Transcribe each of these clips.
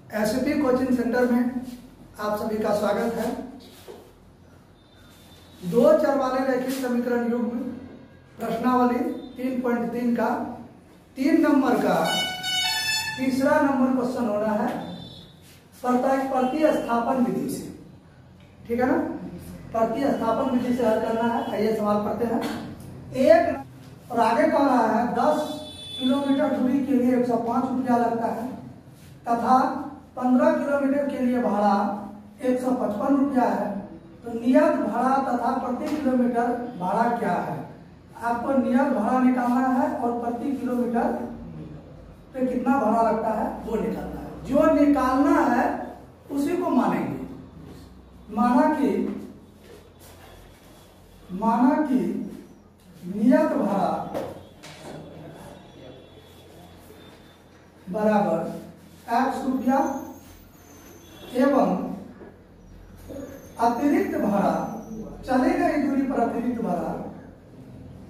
SP coaching centre में आप सभी का स्वागत है। दो चर वाले रैखिक समीकरण युग्म प्रश्नावली 3.3 का 3 नंबर का तीसरा नंबर क्वेश्चन होना है प्रतिस्थापन विधि से। ठीक है ना, प्रतिस्थापन विधि से हल करना है। आइए सवाल पढ़ते हैं। एक और आगे कह रहा है 10 किलोमीटर दूरी के लिए 105 रुपया लगता है तथा 15 किलोमीटर के लिए भाड़ा 155 रुपया है, तो नियत भाड़ा तथा प्रति किलोमीटर भाड़ा क्या है? आपको नियत भाड़ा निकालना है और प्रति किलोमीटर पे कितना भाड़ा लगता है वो निकालना है। जो निकालना है उसी को मानेंगे। माना कि नियत भाड़ा बराबर x रुपया एवं अतिरिक्त भाड़ा, चली गई दूरी पर अतिरिक्त भाड़ा,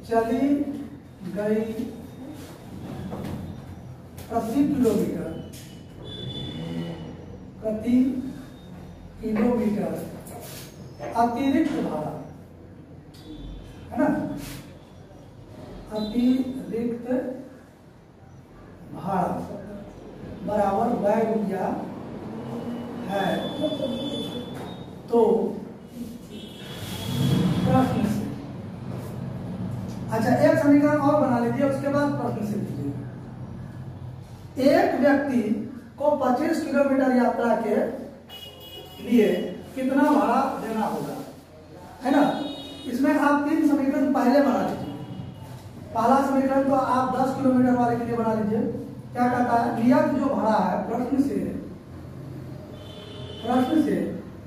चली गई प्रति किलोमीटर अतिरिक्त भाड़ा है ना, अतिरिक्त भाड़ा बराबर वह रुपया है। तो प्रश्न से अच्छा एक समीकरण और बना लीजिए, उसके बाद प्रश्न से लीजिए। एक व्यक्ति को 25 किलोमीटर यात्रा के लिए कितना भाड़ा देना होगा, है ना। इसमें आप 3 समीकरण पहले बना लीजिए। पहला समीकरण तो आप 10 किलोमीटर वाले के लिए बना लीजिए। क्या कहता है? नियत जो भाड़ा है प्रश्न से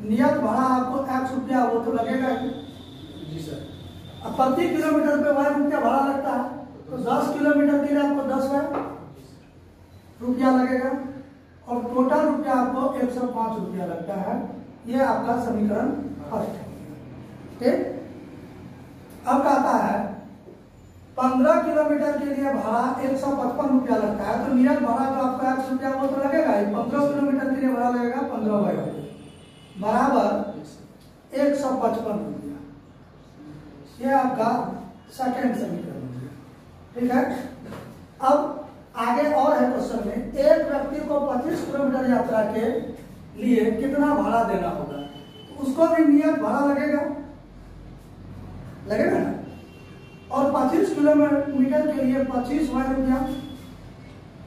नियत भाड़ा आपको x रुपया वो तो लगेगा ही जी सर। अब प्रति किलोमीटर पे वह रुपया भाड़ा लगता है, तो 10 किलोमीटर के लिए आपको 10 रुपया लगेगा और टोटल रुपया आपको 105 रुपया लगता है। ये आपका समीकरण फर्स्ट है। ठीक, अब कहता है 15 किलोमीटर के लिए भाड़ा 155 रुपया लगता है, तो नियत भाड़ा जो आपका 100 रुपया वो तो लगेगा ही। 15 किलोमीटर के लिए भाड़ा लगेगा 15 बराबर 155 रुपया। ये आपका सेकेंड समीकरण है। ठीक है, अब आगे और है क्वेश्चन में, एक व्यक्ति को 25 किलोमीटर यात्रा के लिए कितना भाड़ा देना होगा, तो उसको भी नियत भाड़ा लगेगा ना, और 25 किलोमीटर के लिए 25 रुपया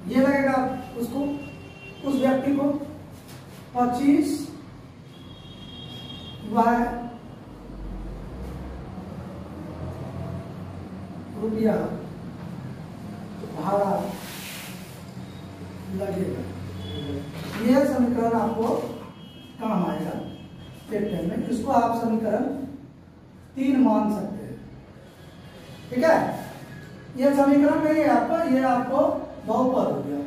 ये लगेगा उसको, उस व्यक्ति को 25 रुपया भाड़ा लगेगा। यह समीकरण आपको काम आएगा एक टाइम में। इसको आप समीकरण 3 मान सकते हैं। ठीक है, यह समीकरण नहीं है आपका, यह आपको बहुपद हो गया।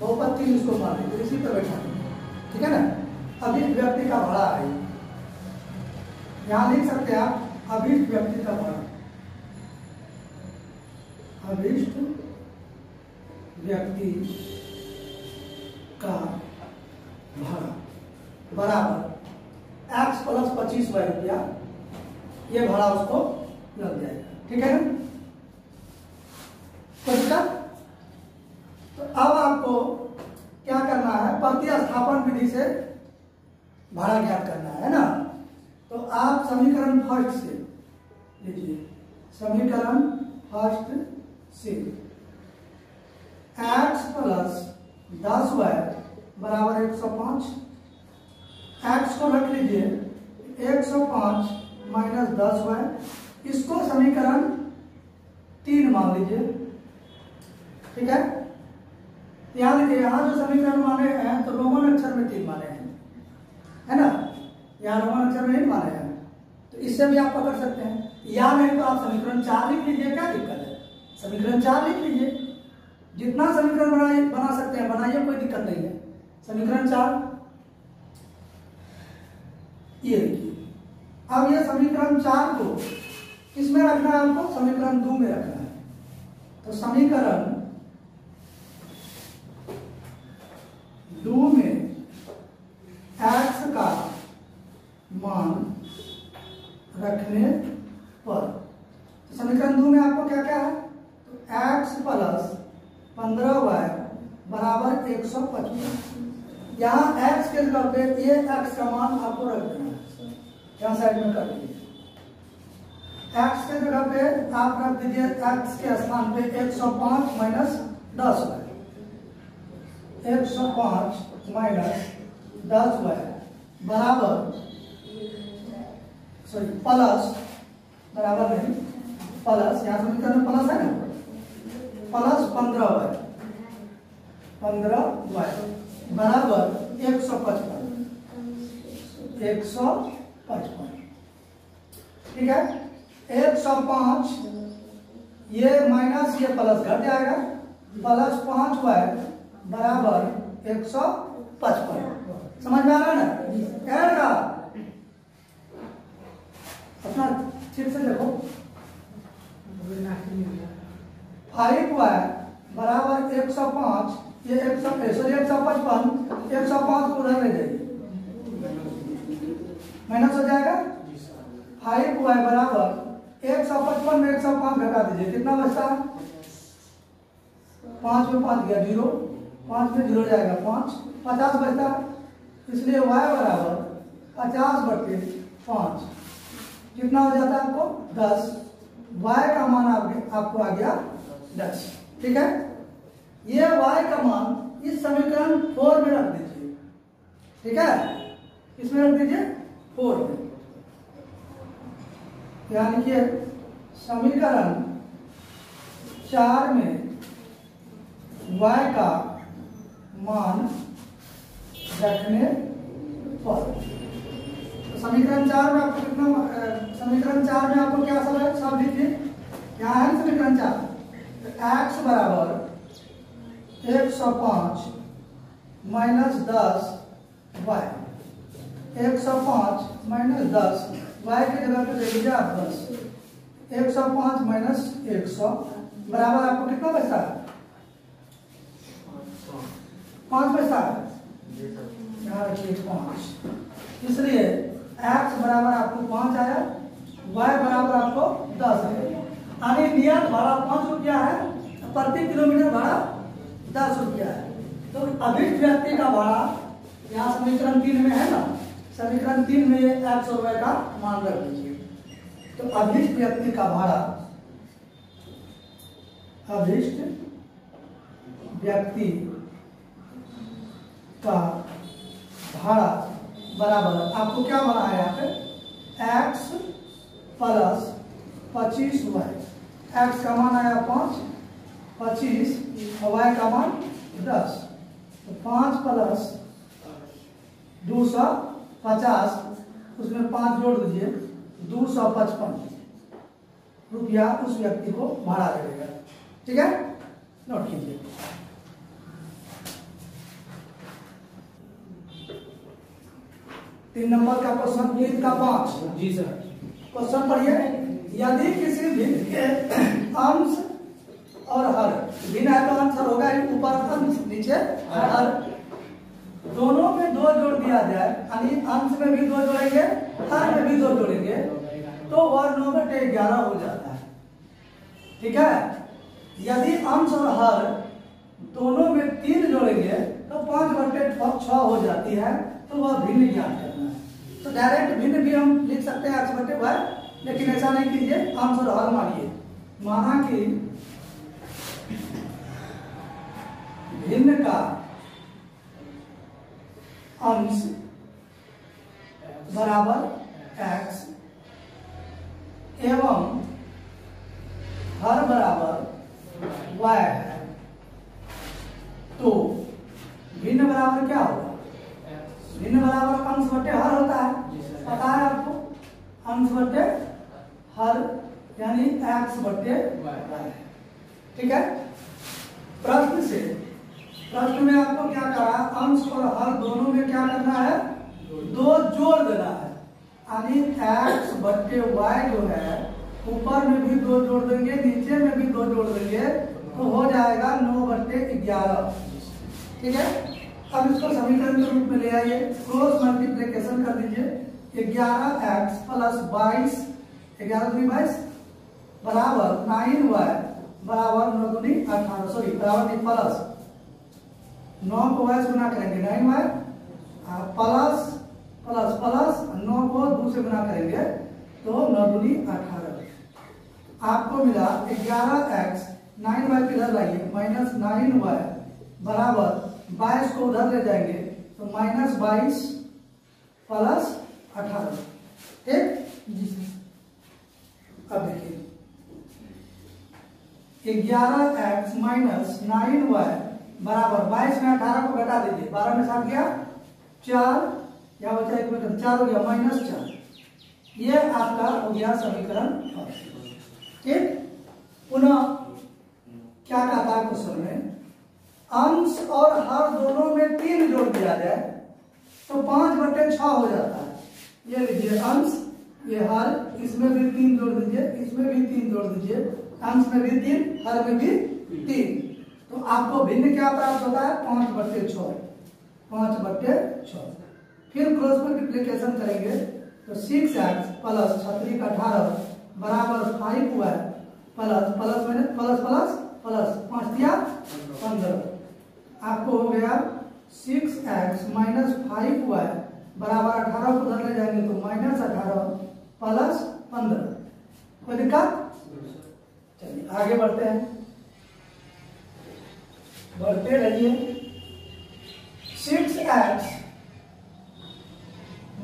बहुपद 3 इसको मान लीजिए, इसी पर बैठा दीजिए। ठीक है ना। अभिष्ट व्यक्ति का भाड़ा है, यहां लिख सकते हैं आप अभिष्ट व्यक्ति का भाड़ा, अभिष्ट व्यक्ति का भाड़ा बराबर x प्लस 25 रुपया, ये भाड़ा उसको लग जाएगा। ठीक है ना। तो अब आपको क्या करना है, प्रतिस्थापन विधि से भाड़ा ज्ञात करना है ना। तो आप समीकरण फर्स्ट से लीजिए। समीकरण फर्स्ट से x प्लस 10y बराबर 105, x को रख लीजिए 105 माइनस 10y, इसको समीकरण 3 मान लीजिए। ठीक है, ध्यान दीजिए यहां जो समीकरण माने हैं तो रोमन अक्षर में 3 माने हैं, है ना। यहाँ रोमन अक्षर में नहीं माने हैं, तो इससे भी आप पकड़ सकते हैं। या नहीं तो आप समीकरण 4 लिख लीजिए, क्या दिक्कत है। समीकरण 4 लिख लीजिए, जितना समीकरण बना सकते हैं बनाइए, कोई दिक्कत नहीं है। समीकरण 4 ये लिखिए। अब ये समीकरण 4 को किसमें रखना है आपको? समीकरण 2 में रखना है। तो समीकरण 2 में रखने पर। तो समीकरण 2 में आपको क्या क्या है, तो x प्लस 15y बराबर 155। यहाँ x के जगह पे ये x का मान आपको रख देना है, यहाँ साइड में कर दीजिए। x के जगह पे आप रख दीजिए x के स्थान पे 105 माइनस 10y, 105 माइनस 10y बराबर, सॉरी प्लस, बराबर नहीं प्लस, यहाँ समीकरण में प्लस है ना, प्लस 15y बराबर 155, 155। ठीक है, 105 ये माइनस ये प्लस घट जाएगा, प्लस 5y बराबर 155। समझ में आ रहा है ना? ऐड का अपना ठीक से देखो, 5y बराबर 105, ये 155, 105 को उधर ले जाइए, माइनस हो जाएगा। 5y बराबर 155 में 105 घटा दीजिए, कितना बचता है? 5 में 5 गया 0, 5 में 0 जाएगा 5, 50 बचता है। इसलिए y बराबर 50/5 कितना हो जाता है आपको? 10। y का मान आपको आ गया 10। ठीक है, ये y का मान इस समीकरण 4 में रख दीजिए। ठीक है, इसमें रख दीजिए 4 में, यानी कि समीकरण 4 में y का मान रखने पर। तो समीकरण 4 में आपको कितना, समीकरण 4 में आपको क्या सब है, सब लिखिए। यहाँ है समीकरण 4, x बराबर 105 माइनस 10y, 105 माइनस 10 y की जगह पे दे दीजिए आप 10, 105 माइनस 100 बराबर आपको कितना बचता है? 5 बचता है, यहाँ रखिए 5। इसलिए x बराबर आपको 5 आया, y बराबर आपको 10 है। यानी नियत भाड़ा 5 रुपया है, प्रति किलोमीटर भाड़ा 10 रुपया है। तो अभिष्ट व्यक्ति का भाड़ा यहाँ समीकरण 3 में है ना, समीकरण 3 में 100 रुपए का मान रख लीजिए। तो अभिष्ट व्यक्ति का भाड़ा, अभिष्ट व्यक्ति का भाड़ा बराबर आपको क्या बना है यहाँ पे, x प्लस 25y। x का मान आया 5, 25 और y का मान 10। तो 5 प्लस 250, उसमें 5 जोड़ दीजिए, 255 रुपया उस व्यक्ति को भाड़ा लगेगा। ठीक है, नोट कीजिए। तीन नंबर का क्वेश्चन, 3 का 5। जी सर। क्वेश्चन पढ़िए। यदि किसी भिन्न के अंश और हर, भिन्न है तो अंश हर होगा, ऊपर अंश नीचे हर, दोनों में 2 जोड़ दिया जाए, यानी अंश में भी 2 जोड़ेंगे, हर में भी 2 जोड़ेंगे, तो वह 9/11 हो जाता है। ठीक है, यदि अंश और हर दोनों में 3 जोड़ेंगे तो 5/6 हो जाती है, तो वह भिन्न ज्ञात करना है। तो डायरेक्ट भिन्न भी हम लिख सकते हैं x/y, लेकिन ऐसा नहीं कीजिए, अंश और हर मानिए। माना कि भिन्न का अंश बराबर x एवं हर बराबर y है, तो भिन्न बराबर क्या होगा? भिन्न बराबर अंश बटे हर होता है, पता है आपको, अंश बटे हर यानी x बटे y। ठीक है, प्रश्न में आपको क्या कहा, अंश और हर दोनों में क्या करना है, 2 जोड़ देना है, यानी x बटे y जो है ऊपर में भी 2 जोड़ देंगे, नीचे में भी 2 जोड़ देंगे, तो हो जाएगा 9/11। ठीक है, अब इसको समीकरण के रूप में ले आइए, क्रॉस मल्टीप्लिकेशन कर दीजिए। 11x प्लस 22 11 दूनी 22 बराबर 9y बराबर 9 दूनी 18, सॉरी बराबर नहीं प्लस 9 को y से गुना करेंगे 9y प्लस प्लस प्लस 9 को 2 से गुना करेंगे तो 9 दूनी 18। आपको मिला 11x 9y किधर लाइए माइनस 9y बराबर 22 को उधर ले जाएंगे तो माइनस 22 प्लस 18। ठीक जी सर। अब देखिए 11x माइनस 9y बराबर 22 में 18 को घटा दीजिए 12 में 7 गया 4 या बचा 1 में 4 हो गया माइनस 4। ये आपका हो गया समीकरण। ठीक पुनः क्या कहा था क्वेश्चन में अंश और हर दोनों में 3 जोड़ दिया जाए तो 5/6 हो जाता है। ये लीजिए अंश ये हर इसमें भी 3 जोड़ दीजिए इसमें भी 3 जोड़ दीजिए अंश में भी 3 हर में भी 3 तो आपको भिन्न क्या प्राप्त होता है 5/6 5/6। फिर क्रॉस मल्टीप्लिकेशन करेंगे तो 6x प्लस 36 का 18 बराबर 5y प्लस प्लस मैंने प्लस प्लस प्लस 5 दिया 15। आपको हो गया 6x माइनस 5y बराबर 18 को उधर ले जाएंगे तो माइनस 18 प्लस 15। कोई दिक्कत? चलिए आगे बढ़ते हैं, बढ़ते रहिए। 6x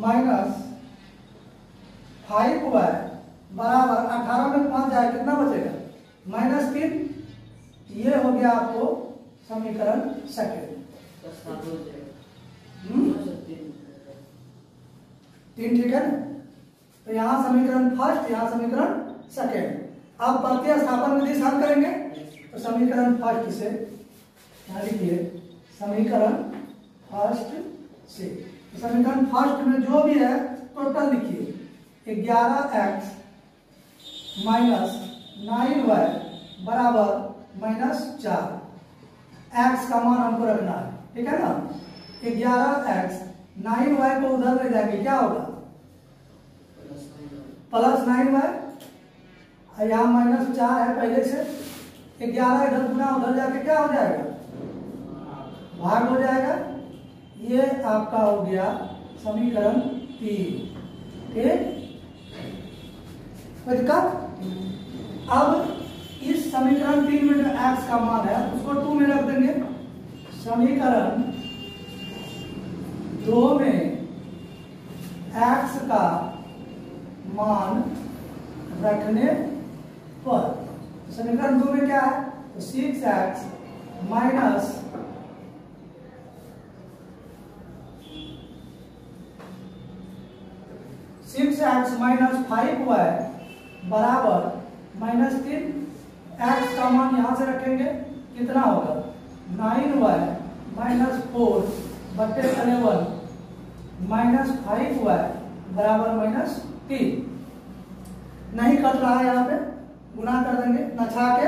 माइनस 5y बराबर 18 में 5 जाए कितना बचेगा -3। ये हो गया आपको समीकरण सेकेंड। 3 ठीक है ना। तो यहाँ समीकरण फर्स्ट यहाँ समीकरण सेकेंड। अब प्रतिस्थापन विधि से हल करेंगे तो समीकरण फर्स्ट से यहाँ लिखिए समीकरण फर्स्ट से। समीकरण फर्स्ट में जो भी है टोटल लिखिए 11x माइनस 9y बराबर -4। x का मान हमको रखना है ठीक है ना। 11x 9y को उधर ले जाएंगे क्या होगा प्लस 9y यहाँ -4 है पहले से 11 इधर गुना उधर जाके क्या हो जाएगा भाग हो जाएगा। ये आपका हो गया समीकरण 3। ठीक कोई दिक्कत? अब इस समीकरण 3 में जो x का मान है उसको 2 में रख देंगे। समीकरण 2 में x का मान रखने पर समीकरण 2 में क्या है तो 6x minus 6x minus 5y बराबर -3। x का मान यहां से रखेंगे कितना होगा 9y माइनस 4 बटे 11 माइनस 5y बराबर -3। नहीं कट रहा है यहाँ पे गुना कर देंगे नछा के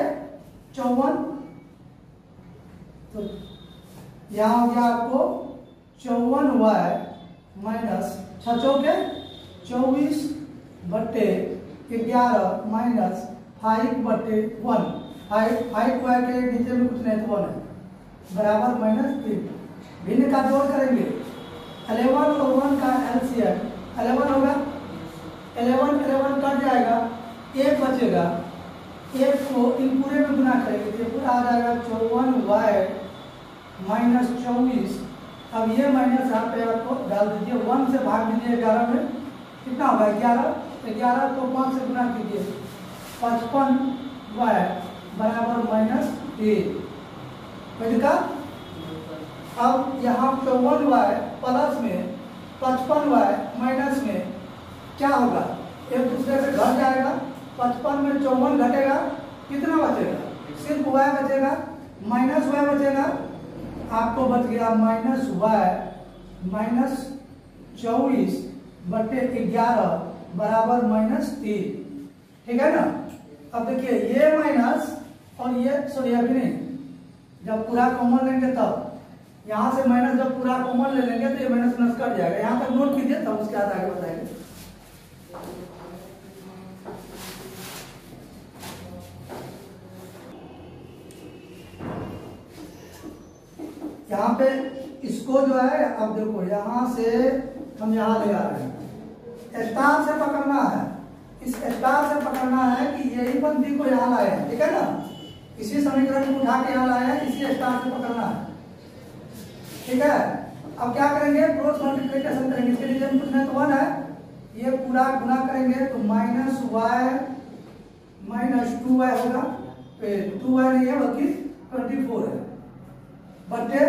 54। तो यहाँ हो गया आपको 54y माइनस 6 के 24 बटे 11 माइनस 5 बटे 1 5y के नीचे में कुछ नहीं तो 1 है बराबर -3। भिन्न का जोड़ करेंगे 11 और 1 का एलसीएम 11 होगा 11 कट जाएगा 1 बचेगा 1 को इन पूरे में गुना करेंगे तो पूरा आ जाएगा 54y माइनस 24। अब ये माइनस यहाँ पे आपको डाल दीजिए 1 से भाग दीजिए 11 में कितना होगा 11 को 5 से गुना कीजिए 55y बराबर -3। अब यहाँ 54y प्लस में 55y माइनस में क्या होगा एक दूसरे से घट जाएगा। 55 में 54 घटेगा कितना बचेगा सिर्फ y बचेगा -y बचेगा। आपको बच गया -y माइनस 24 बटे 11 बराबर -3। ठीक है ना। अब देखिए ये माइनस और ये सॉरी अभी नहीं जब पूरा कॉमन लेंगे तब यहाँ से माइनस जब पूरा कॉमन ले लेंगे तो ये माइनस कट जाएगा। यहाँ तक नोट कीजिए तब उसके बाद आगे बताएंगे। यहाँ पे इसको जो है, अब देखो यहाँ से हम यहाँ ले आ रहे हैं, स्टार से पकड़ना है, इस स्टार से पकड़ना है कि यही पंक्ति को यहाँ लाए हैं, ठीक है ना, इसी समीकरण को उठा के यहाँ लाए हैं, इसी स्टार से पकड़ना है, ठीक है। अब क्या करेंगे, क्रॉस मल्टीप्लिकेशन करेंगे, इसके लिए कुछ नहीं तो 1 है, ये पूरा गुना करेंगे तो माइनस वाई माइनस 2y होगा, 2y नहीं है बल्कि 24 है, बटे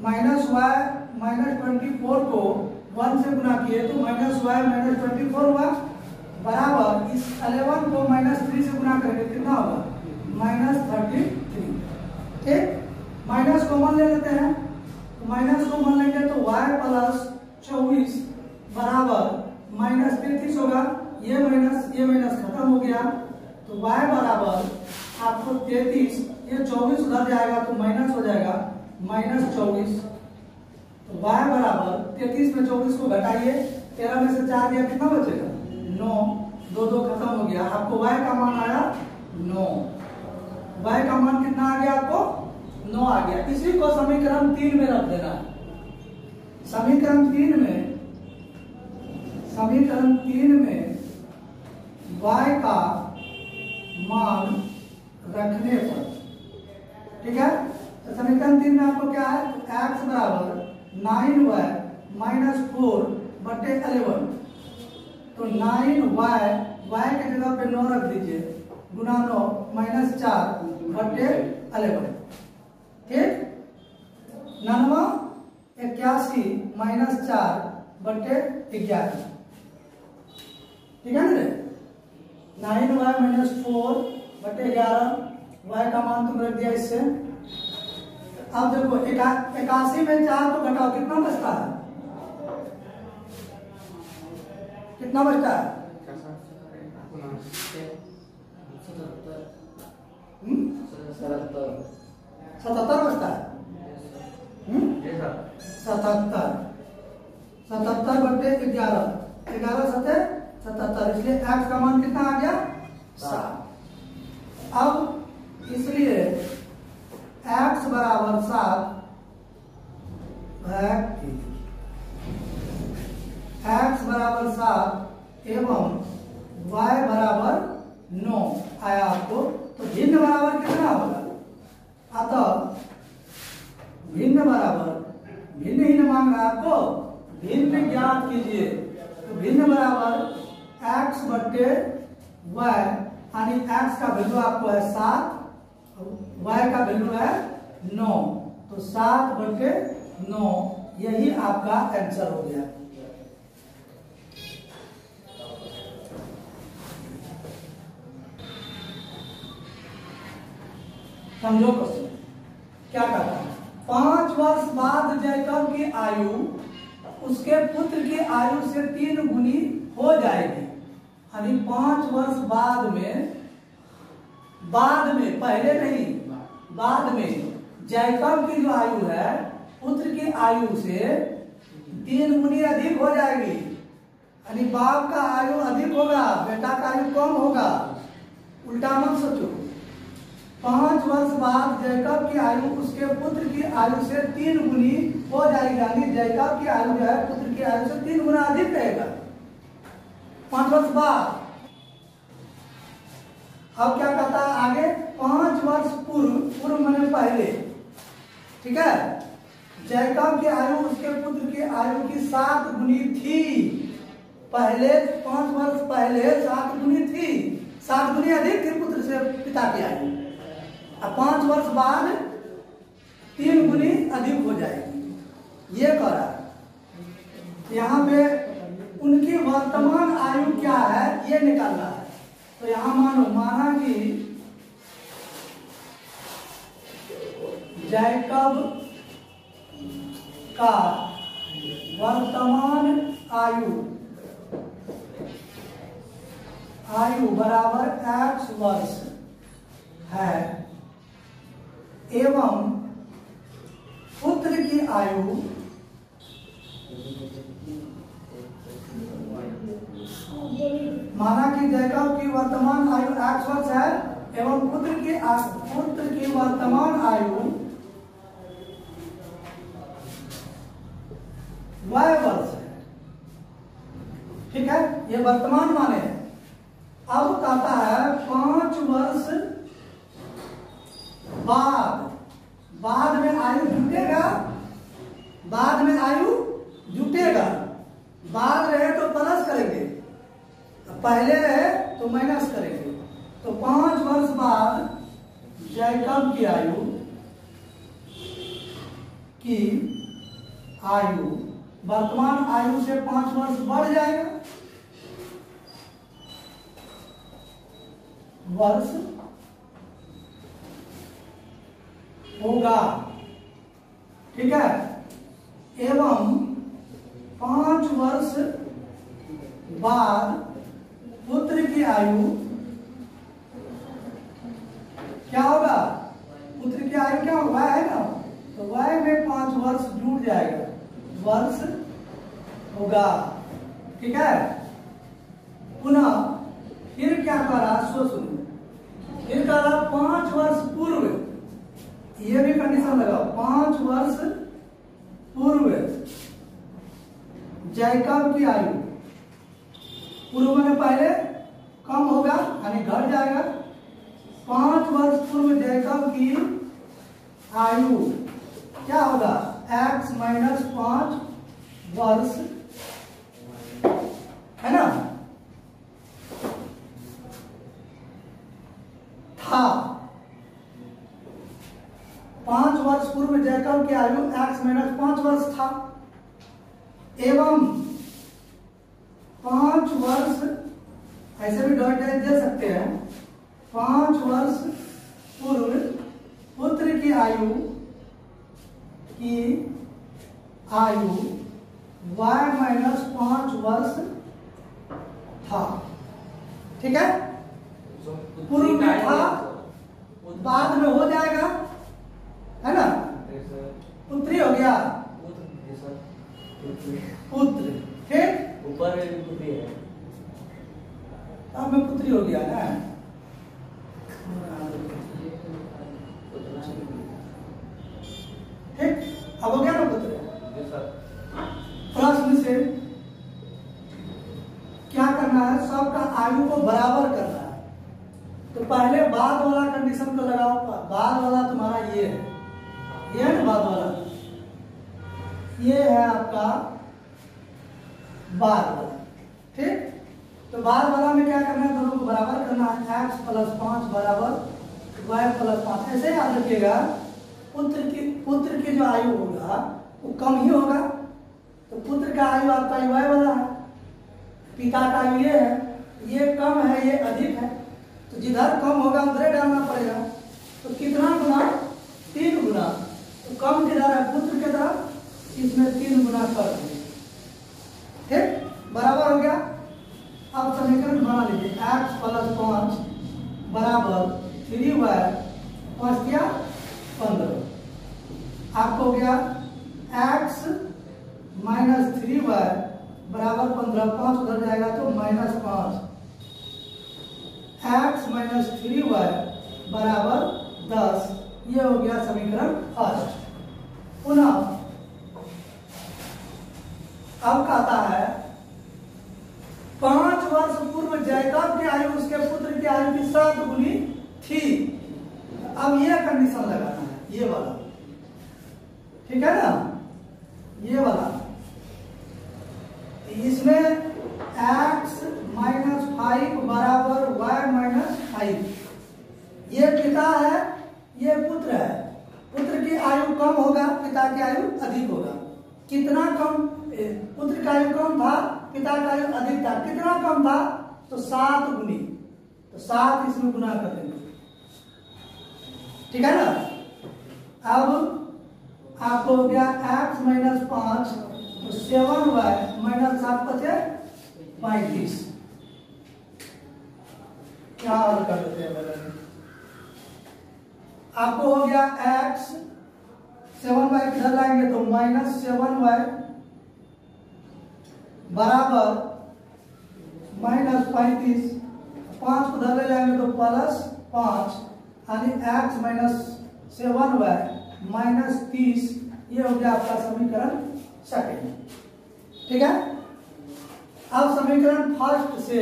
माइनस वाई माइनस 24 को 1 से गुना किए तो माइनस वाई माइनस 24 हुआ, बराबर इस 11 को माइनस 3 से गुना करेंगे कितना होगा, माइनस 33, ठीक। माइनस कॉमन ले लेते हैं, तो माइनस कॉमन लेंगे तो y प्लस 24 बराबर माइनस 33 होगा, ये माइनस खत्म हो गया, तो y बराबर आपको 33, ये 24 उधर जाएगा तो माइनस हो जाएगा माइनस 24, तो y बराबर 33 में 24 को घटाइए, 13 में से 4 दिया कितना बचेगा 9, 2 खत्म हो गया, आपको y का मान आया 9, y का मान कितना आ गया आपको 9 आ गया। इसी को समीकरण 3 में रख देना है, समीकरण 3 में y का मान रखने पर, ठीक है, तो समीकरण 3 में आपको क्या है, x बराबर 9y माइनस 4 बटे 11, तो 9y y के जगह पे 9 रख दीजिए, गुना 9 माइनस 4 बटे 11, ठीक, 81 माइनस 4 बटे 11, ठीक है ना, 9y माइनस 4 बटे 11, y का मान तुम रख दिया इससे। अब देखो 81 में 4 को घटाओ कितना बचता है, कितना बचता है 77 बचता है, 77 बटे 11, 11 सते 77, इसलिए x का मान कितना आ गया 7। अब इसलिए x बराबर 7 x बराबर 7 एवं y बराबर 9 आया आपको, तो भिन्न बराबर कितना होगा, अतः भिन्न बराबर, भिन्न ही न मांग रहा है आपको, भिन्न ज्ञात कीजिए, तो भिन्न बराबर x बटे y, यानी x का वैल्यू आपको है 7, y का वैल्यू है 9, तो 7 बटे 9, यही आपका आंसर हो गया। समझो क्वेश्चन क्या कहता है, 5 वर्ष बाद जैकब की आयु उसके पुत्र की आयु से 3 गुनी हो जाएगी, यानी 5 वर्ष बाद में पहले नहीं, बाद में जैकब की जो आयु है पुत्र की आयु से 3 गुनी अधिक हो जाएगी, यानी बाप का आयु अधिक होगा, बेटा का आयु कम होगा, उल्टा मत सोचो। 5 वर्ष बाद जैकब की आयु उसके पुत्र की आयु से 3 गुनी हो जाएगी, यानी जैकब की आयु जो है पुत्र की आयु से 3 गुना अधिक रहेगा 5 वर्ष बाद। अब क्या कहता है आगे, 5 वर्ष पूर्व मैंने पहले, ठीक है, जैकब की आयु उसके पुत्र की आयु की 7 गुनी थी, पहले 5 वर्ष पहले 7 गुनी थी, 7 गुनी अधिक थी पुत्र से पिता की आयु, अब 5 वर्ष बाद 3 गुनी अधिक हो जाएगी, ये कह रहा है। यहाँ पे उनकी वर्तमान आयु क्या है ये निकालना है, तो यहाँ माना कि जैकब का वर्तमान आयु बराबर x वर्ष है एवं पुत्र की आयु माना कि जैकब की वर्तमान आयु x वर्ष है एवं पुत्र की वर्तमान आयु y वर्ष है, ठीक है, ये वर्तमान माने है। अब कहता है 5 वर्ष बाद में आयु जुटेगा, बाद में आयु जुटेगा, बाद रहे तो प्लस करेंगे, पहले रहे तो माइनस करेंगे। तो 5 वर्ष बाद जैकब की आयु वर्तमान आयु से 5 वर्ष बढ़ जाएगा, वर्ष होगा, ठीक है। एवं 5 वर्ष बाद पुत्र की आयु क्या होगा, पुत्र की आयु क्या होगा, है ना, तो y में 5 वर्ष जुड़ जाएगा, वर्ष होगा, ठीक है। पुनः फिर क्या करा, सो सुनो, फिर करा 5 वर्ष पूर्व, ये भी कंडीशन लगाओ, 5 वर्ष पूर्व जैकब की आयु, पूर्व में पहले कम होगा यानी घट जाएगा, 5 वर्ष पूर्व जैकब की आयु क्या होगा, x माइनस 5 वर्ष, है ना, था। 5 वर्ष पूर्व जैकब की आयु x माइनस 5 वर्ष था, एवं 5 वर्ष, ऐसे भी डॉट दे सकते हैं, 5 वर्ष पूर्व पुत्र की आयु y माइनस 5 वर्ष था, ठीक है। पूर्व में था, बाद में हो जाएगा, है ना, पुत्री हो गया, पुत्र, ठीक, ऊपर पुत्री है, अब में पुत्री हो गया ना, ठीक, अब हो गया ना पुत्र। प्रश्न से क्या करना है, सबका आयु को बराबर करना है। तो पहले बाद वाला कंडीशन को लगाओ, बाद वाला तुम्हारा ये है ना, बाद वाला ये है आपका बाद वाला, ठीक। तो बाद वाला में क्या करना है, दोनों को बराबर करना है, x प्लस 5 बराबर y प्लस 5। ऐसे याद रखिएगा, पुत्र की जो आयु होगा वो कम ही होगा, तो पुत्र का आयु आपका y वाला है, पिता का आयु ये है, ये कम है ये अधिक है, तो जिधर कम होगा उधर डालना पड़ेगा। तो कितना गुना, 3 गुना, तो कम किधर है, पुत्र के तरफ, इसमें 3 गुना कर देंगे, ठीक, बराबर हो गया। अब समीकरण बना लीजिए, x प्लस 5 बराबर 3y 5 या 15, आपको हो गया x माइनस 3y बराबर 15, 5 उधर जाएगा तो माइनस 5, x माइनस 3y बराबर 10, ये हो गया समीकरण फर्स्ट। पुनः अब कहता है 5 वर्ष पूर्व जैकब की आयु उसके पुत्र की आयु की 7 गुनी थी। अब ये कंडीशन लगाना है, ये वाला, ठीक है ना, ये वाला, इसमें x माइनस 5 बराबर y माइनस 5, ये पिता है ये पुत्र है, पुत्र की आयु कम होगा, पिता की आयु अधिक होगा। कितना कम, पुत्र का आयु कम था, पिता का आयु अधिक था, कितना कम था, तो 7 गुनी, तो 7 इसमें गुना कर देंगे, ठीक है ना। अब आपको हो गया x माइनस 5, तो 7y माइनस 7 बचे 35, क्या हल कर देते हैं, आपको हो गया x, 7y किधर लाएंगे तो माइनस 7y बराबर माइनस 35, 5 को उधर ले जाएंगे तो प्लस 5, यानी x माइनस 7y माइनस 30, ये हो गया आपका समीकरण सेकंड। ठीक है। अब समीकरण फर्स्ट से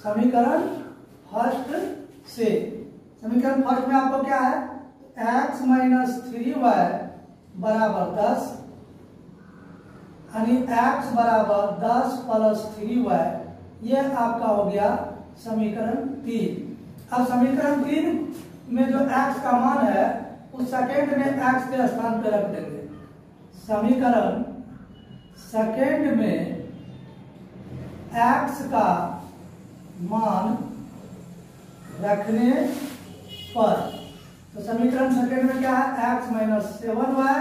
समीकरण फर्स्ट में आपको क्या है, x माइनस 3y बराबर 10 यानी x बराबर 10 प्लस 3y, ये आपका हो गया समीकरण 3। अब समीकरण 3 में जो x का मान है उस सेकेंड में x के स्थान पर रख देंगे। समीकरण सेकेंड में x का मान रखने पर, तो समीकरण सेकेंड में क्या है, x माइनस 7y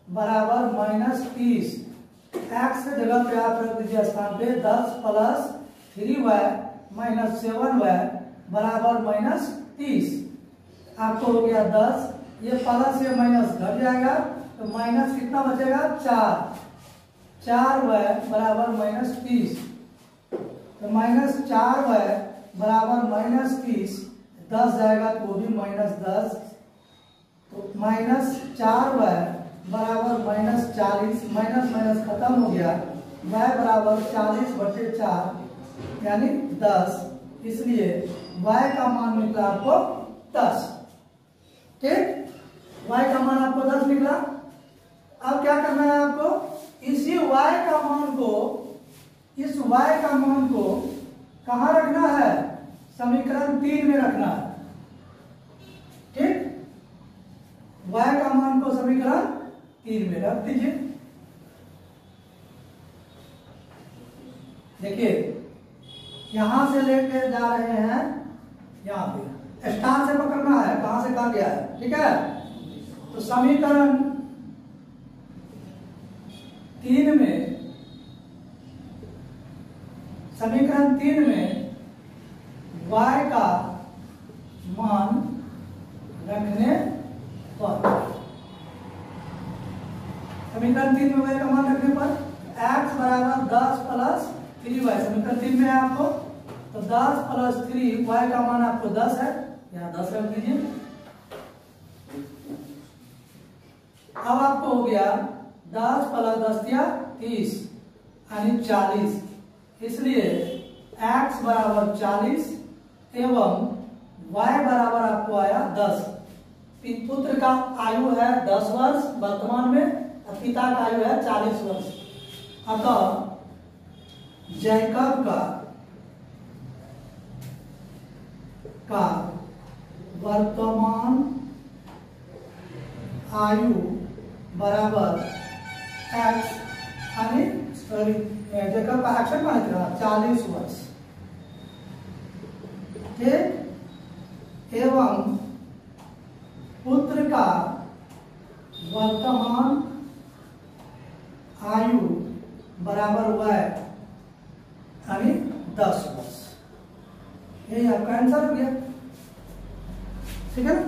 बराबर माइनस 30। x के जगह पे आप रख दीजिए स्थान पे 10 प्लस 3y माइनस 7y बराबर माइनस 30। आपको हो गया 10, ये प्लस ये माइनस घट जाएगा तो माइनस कितना बचेगा, 4y बराबर माइनस 30। तो माइनस 4y बराबर माइनस 30, 10 जाएगा तो वो भी माइनस 10, तो माइनस 4y बराबर माइनस 40, माइनस माइनस खत्म हो गया, y बराबर 40/4 यानी 10, इसलिए y का मान निकला आपको 10। ठीक, y का मान आपको 10 निकला। अब क्या करना है आपको, इसी y का मान को, इस y का मान को कहाँ रखना है, समीकरण 3 में रखना है। ठीक, y का मान को समीकरण 3 में रख दीजिए। देखिए यहां से लेके जा रहे हैं यहां पे, स्टार से पकड़ना है, कहां से कहां गया है, ठीक है। तो समीकरण 3 में y का मान रखने पर, समीकरण 3 में y का मान रखने पर x बराबर 10 प्लस 3y, समीकरण 3 में है आपको, तो 10 प्लस 3 y का मान आपको 10 है, यहाँ 10 रख दीजिए। अब आपको हो गया 10 प्लस 10 या 30 यानी 40, इसलिए x बराबर 40 एवं y बराबर आपको आया 10। पुत्र का आयु है 10 वर्ष वर्तमान में, और पिता का आयु है 40 वर्ष। अतः जैकब का वर्तमान आयु बराबर x, यानी जैकब का एक्शन मान था 40 वर्ष। ठीक, एवं पुत्र का वर्तमान आयु बराबर y यानी 10 वर्ष। यही आपका आंसर हो गया, ठीक है ना।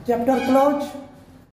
Chapter close.